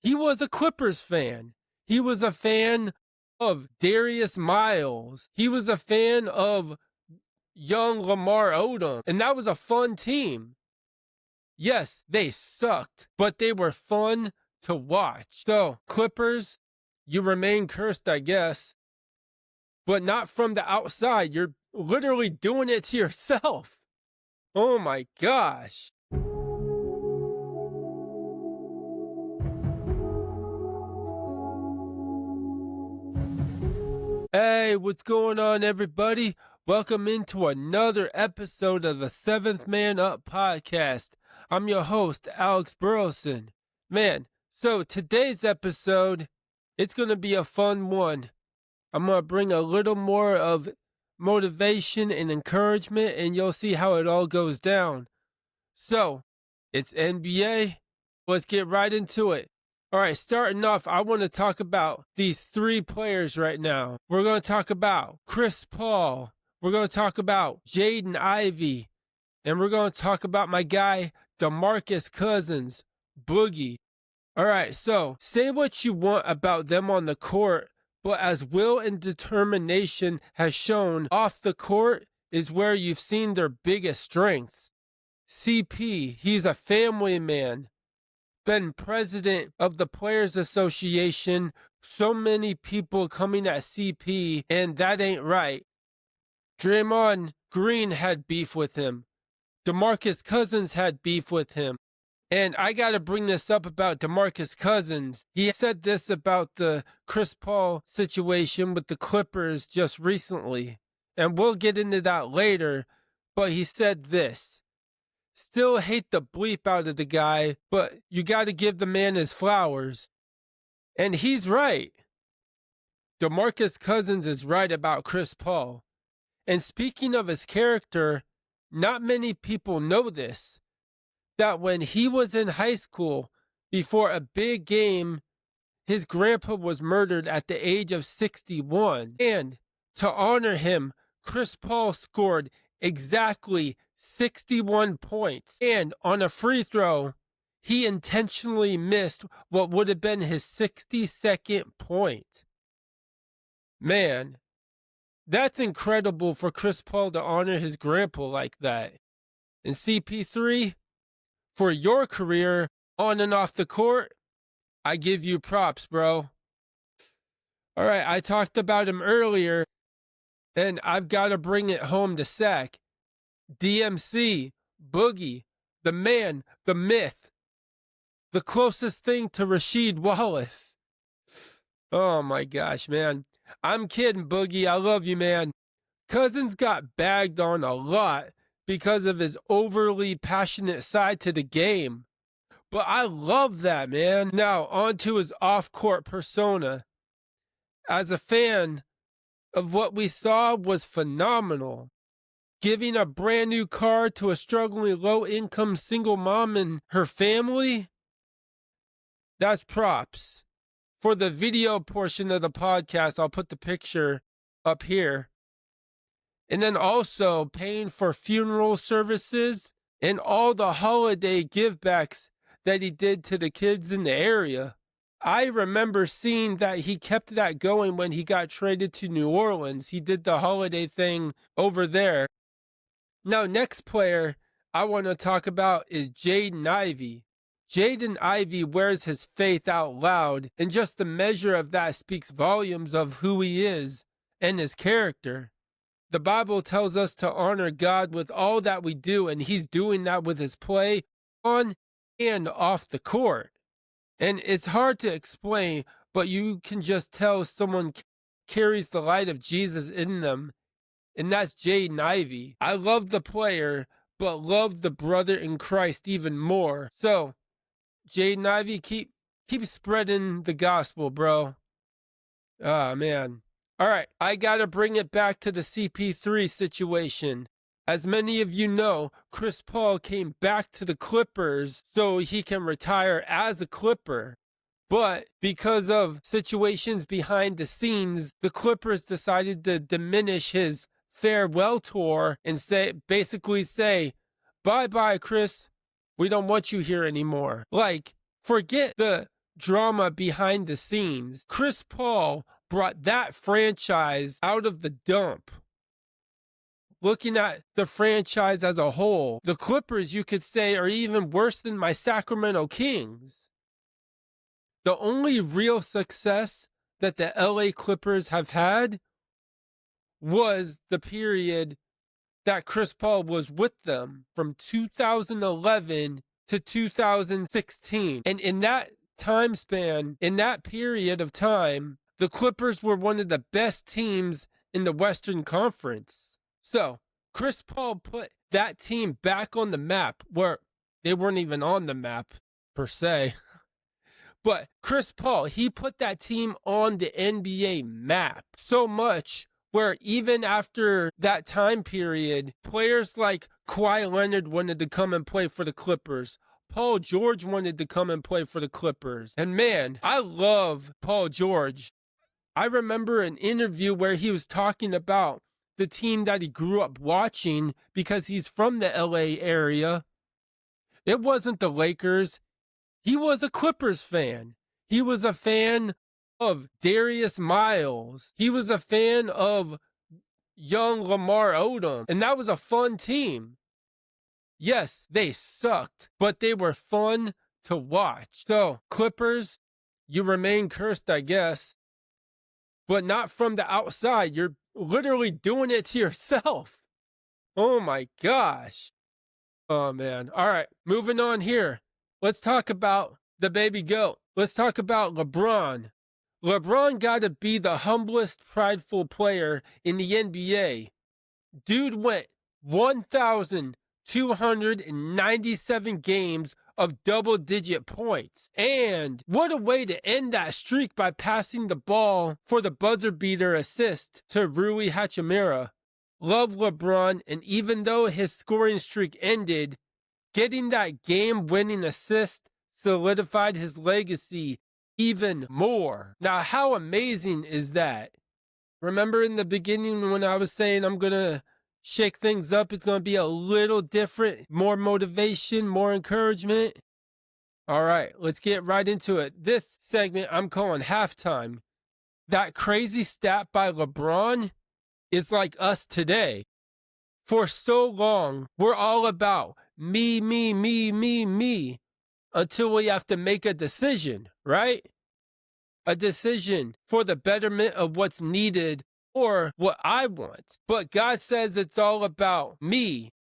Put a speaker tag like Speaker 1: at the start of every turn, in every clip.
Speaker 1: he was a Clippers fan. He was a fan of Darius Miles. He was a fan of young Lamar Odom. And that was a fun team. Yes, they sucked, but they were fun to watch. So, Clippers, you remain cursed, I guess. But not from the outside. You're literally doing it to yourself. Oh my gosh. Hey, what's going on, everybody? Welcome into another episode of the Seventh Man Up podcast. I'm your host, Alex Burleson. Man, so today's episode, it's going to be a fun one. I'm going to bring a little more of motivation and encouragement, and you'll see how it all goes down. So, it's NBA. Let's get right into it. All right, starting off, I want to talk about these three players right now. We're going to talk about Chris Paul. We're going to talk about Jaden Ivey. And we're going to talk about my guy, DeMarcus Cousins, Boogie. All right, so say what you want about them on the court, but as will and determination has shown, off the court is where you've seen their biggest strengths. CP, he's a family man. Been president of the Players Association, so many people coming at CP, and that ain't right. Draymond Green had beef with him. DeMarcus Cousins had beef with him. And I got to bring this up about DeMarcus Cousins. He said this about the Chris Paul situation with the Clippers just recently. And we'll get into that later, but he said this. Still hate the bleep out of the guy, but you got to give the man his flowers. And he's right. DeMarcus Cousins is right about Chris Paul. And speaking of his character, not many people know this, that when he was in high school, before a big game, his grandpa was murdered at the age of 61. And to honor him, Chris Paul scored exactly 61 points. And on a free throw, he intentionally missed what would have been his 62nd point. Man, that's incredible for Chris Paul to honor his grandpa like that. And CP3, for your career on and off the court, I give you props, bro. All right, I talked about him earlier, and I've got to bring it home to Sac. DMC, Boogie, the man, the myth, the closest thing to Rasheed Wallace. Oh my gosh, man. I'm kidding, Boogie. I love you, man. Cousins got bagged on a lot because of his overly passionate side to the game. But I love that, man. Now, on to his off-court persona. As a fan of what we saw was phenomenal. Giving a brand new car to a struggling low-income single mom and her family? That's props. For the video portion of the podcast, I'll put the picture up here. And then also paying for funeral services and all the holiday givebacks that he did to the kids in the area. I remember seeing that he kept that going when he got traded to New Orleans. He did the holiday thing over there. Now, next player I want to talk about is Jaden Ivey. Jaden Ivey wears his faith out loud, and just the measure of that speaks volumes of who he is and his character. The Bible tells us to honor God with all that we do, and he's doing that with his play on and off the court. And it's hard to explain, but you can just tell someone carries the light of Jesus in them, and that's Jaden Ivey. I love the player, but love the brother in Christ even more. So, Jaden Ivey, keep spreading the gospel, bro. Ah, man. All right, I got to bring it back to the CP3 situation. As many of you know, Chris Paul came back to the Clippers so he can retire as a Clipper. But because of situations behind the scenes, the Clippers decided to diminish his farewell tour and basically say, bye-bye, Chris. We don't want you here anymore. Like, forget the drama behind the scenes. Chris Paul brought that franchise out of the dump. Looking at the franchise as a whole, the Clippers, you could say, are even worse than my Sacramento Kings. The only real success that the LA Clippers have had was the period that Chris Paul was with them from 2011 to 2016. And in that time span, in that period of time, the Clippers were one of the best teams in the Western Conference. So, Chris Paul put that team back on the map, where they weren't even on the map, per se. But Chris Paul, he put that team on the NBA map so much where even after that time period, players like Kawhi Leonard wanted to come and play for the Clippers. Paul George wanted to come and play for the Clippers. And man, I love Paul George. I remember an interview where he was talking about the team that he grew up watching because he's from the LA area. It wasn't the Lakers. He was a Clippers fan. He was a fan of Darius Miles. He was a fan of young Lamar Odom. And that was a fun team. Yes, they sucked, but they were fun to watch. So, Clippers, you remain cursed, I guess. But not from the outside. You're literally doing it to yourself. Oh my gosh. Oh man. All right, moving on here. Let's talk about the baby goat. Let's talk about LeBron. LeBron got to be the humblest, prideful player in the NBA. Dude went 1,297 games of double-digit points. And what a way to end that streak by passing the ball for the buzzer-beater assist to Rui Hachimura. Love LeBron, and even though his scoring streak ended, getting that game-winning assist solidified his legacy even more. Now, how amazing is that? Remember in the beginning when I was saying I'm going to shake things up, it's going to be a little different, more motivation, more encouragement. All right, let's get right into it. This segment I'm calling halftime. That crazy stat by LeBron is like us today. For so long, we're all about me, until we have to make a decision, right? A decision for the betterment of what's needed or what I want. But God says it's all about me.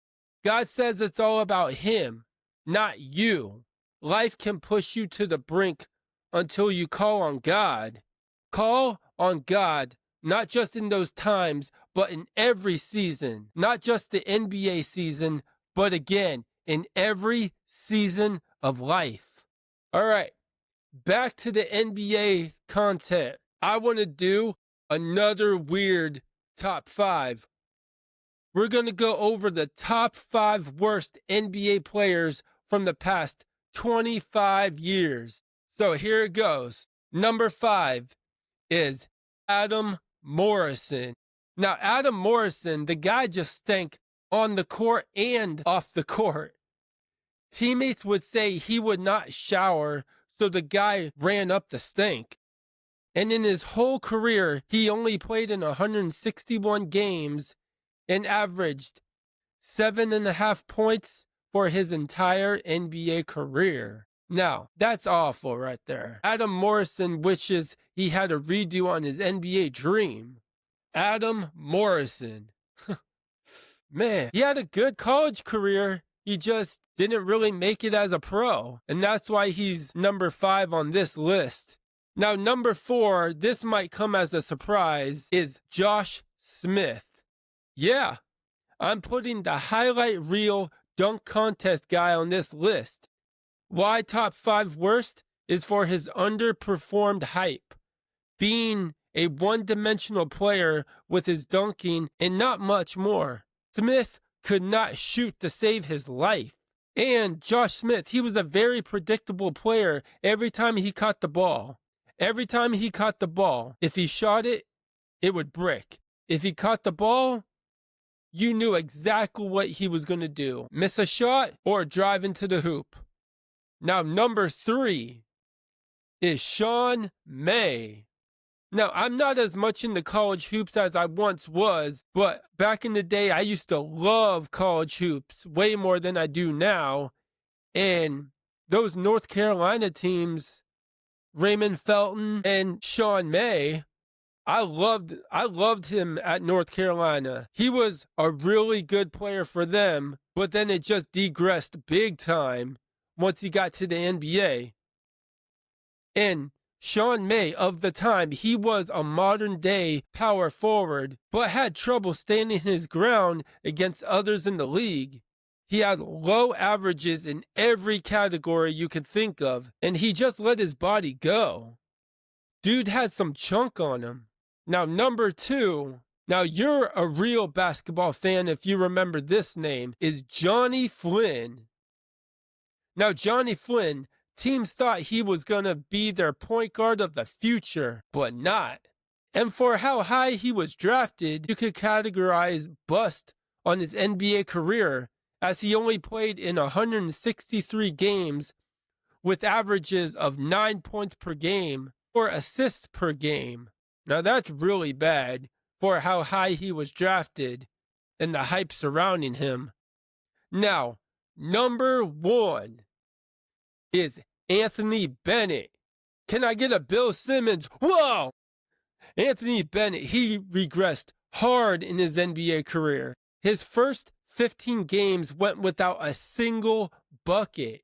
Speaker 1: God says it's all about him, not you. Life can push you to the brink until you call on God. Call on God, not just in those times, but in every season. Not just the NBA season, but again, in every season of life. All right, back to the NBA content. I want to do another weird top 5. We're going to go over the top 5 worst NBA players from the past 25 years. So here it goes. Number 5 is Adam Morrison. Now, Adam Morrison, the guy just stank on the court and off the court. Teammates would say he would not shower, so the guy ran up the stink. And in his whole career, he only played in 161 games and averaged 7.5 points for his entire NBA career. Now, that's awful right there. Adam Morrison wishes he had a redo on his NBA dream. Adam Morrison. Man, he had a good college career. He just didn't really make it as a pro. And that's why he's number 5 on this list. Now, number 4, this might come as a surprise, is Josh Smith. Yeah, I'm putting the highlight reel dunk contest guy on this list. Why top 5 worst is for his underperformed hype, being a one-dimensional player with his dunking and not much more. Smith could not shoot to save his life. And Josh Smith, he was a very predictable player every time he caught the ball. Every time he caught the ball, if he shot it, it would brick. If he caught the ball, you knew exactly what he was going to do. Miss a shot or drive into the hoop. Now, number 3 is Sean May. Now, I'm not as much into college hoops as I once was, but back in the day, I used to love college hoops way more than I do now. And those North Carolina teams, Raymond Felton and Sean May, I loved him at North Carolina. He was a really good player for them, but then it just degressed big time once he got to the NBA. And Sean May, of the time, he was a modern day power forward, but had trouble standing his ground against others in the league. He had low averages in every category you could think of, and he just let his body go. Dude had some chunk on him. Now, number 2, now you're a real basketball fan if you remember this name, is Johnny Flynn. Now, Johnny Flynn, teams thought he was going to be their point guard of the future, but not. And for how high he was drafted, you could categorize bust on his NBA career, as he only played in 163 games with averages of 9 points per game or assists per game. Now that's really bad for how high he was drafted and the hype surrounding him. Now, number 1 is Anthony Bennett. Can I get a Bill Simmons? Whoa! Anthony Bennett, he regressed hard in his NBA career. His first 15 games went without a single bucket.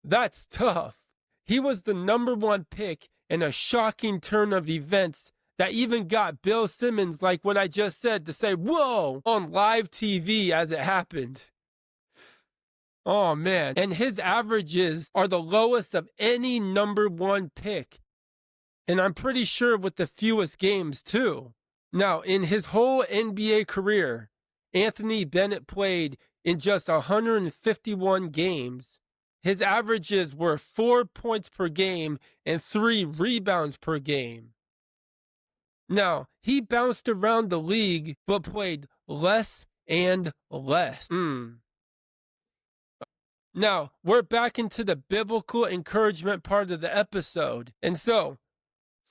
Speaker 1: That's tough. He was the number 1 pick in a shocking turn of events that even got Bill Simmons, like what I just said, to say, whoa, on live TV as it happened. Oh, man. And his averages are the lowest of any number 1 pick. And I'm pretty sure with the fewest games, too. Now, in his whole NBA career, Anthony Bennett played in just 151 games. His averages were 4 points per game and 3 rebounds per game. Now, he bounced around the league, but played less and less. Now, we're back into the biblical encouragement part of the episode. And so,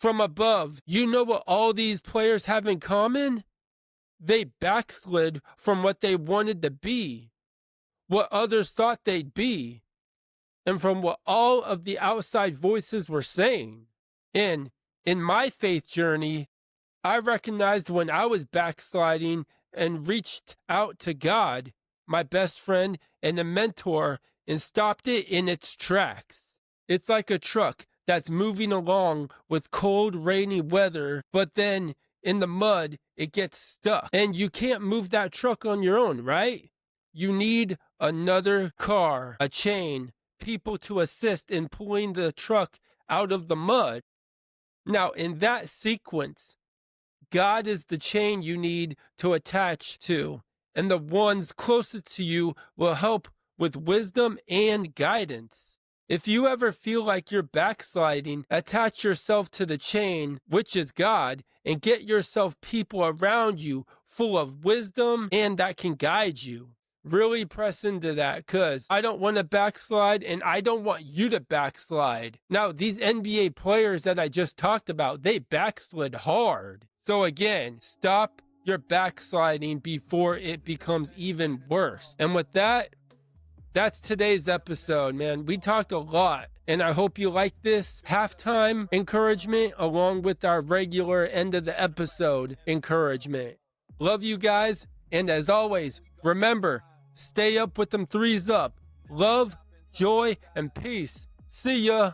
Speaker 1: from above, you know what all these players have in common? They backslid from what they wanted to be, what others thought they'd be, and from what all of the outside voices were saying. And in my faith journey, I recognized when I was backsliding and reached out to God, my best friend and a mentor, and stopped it in its tracks. It's like a truck that's moving along with cold, rainy weather, but then in the mud, it gets stuck. And you can't move that truck on your own, right? You need another car, a chain, people to assist in pulling the truck out of the mud. Now, in that sequence, God is the chain you need to attach to, and the ones closest to you will help with wisdom and guidance. If you ever feel like you're backsliding, attach yourself to the chain, which is God, and get yourself people around you full of wisdom and that can guide you. Really press into that, because I don't want to backslide and I don't want you to backslide. Now, these NBA players that I just talked about, they backslid hard. So again, stop your backsliding before it becomes even worse. And with that, that's today's episode, man. We talked a lot, and I hope you like this halftime encouragement along with our regular end of the episode encouragement. Love you guys, and as always, remember, stay up with them threes up. Love, joy, and peace. See ya.